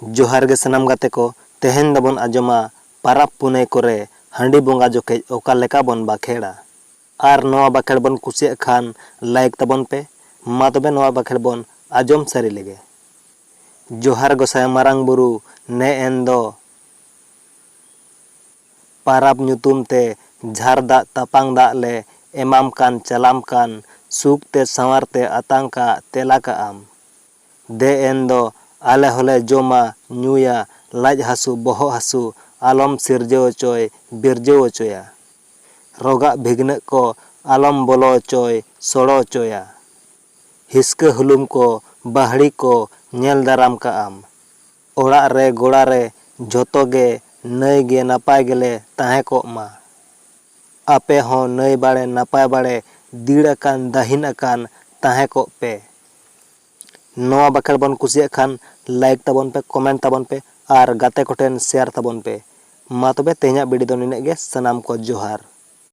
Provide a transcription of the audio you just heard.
जोहार गे सनाम गाते को तेहेन दबन आजमा पाराब पुनई करे हांडी बोंगा जोखेज ओका लेका बन बाखेड़ा आर नोआ बाखेड़ बन कुसिया खान लाइक तबन पे मा तबे नोआ बाखेड़ बन आजम सारी लेगे। जोहार गोसाय मारांग बुरु ने एंदो पाराब ᱧᱩᱛᱩᱢ ते झार दा तापांग दा ले एमाम कान चलाम कान सुख ते संवार ते आतांग का तेला का आम दे एंदो आले होले जोमा ᱧᱩᱭᱟ लाज हासु बोहो हासु आलम सिरजो चोय बिरजो चोया रोगा भिगन को आलम बोलो चोय सोड़ो चोया हिस्के हुलुम को बाहड़ी को नेल दाराम का आम ओड़ा रे गोड़ा रे झोतो गे नई गे नापाय गेले ताहे को मा आपे हो नई बाड़े नापाय बाड़े दीड़ अकान दाहिन अकान ताहे को पे। नोआ बाखेड़ बन कुसिया खान लाइक तबन पे कमेंट तबन पे और गाते कोठेन शेयर तबन पे मा तबे तेहना वीडियो दो निने गे सनाम को जोहार।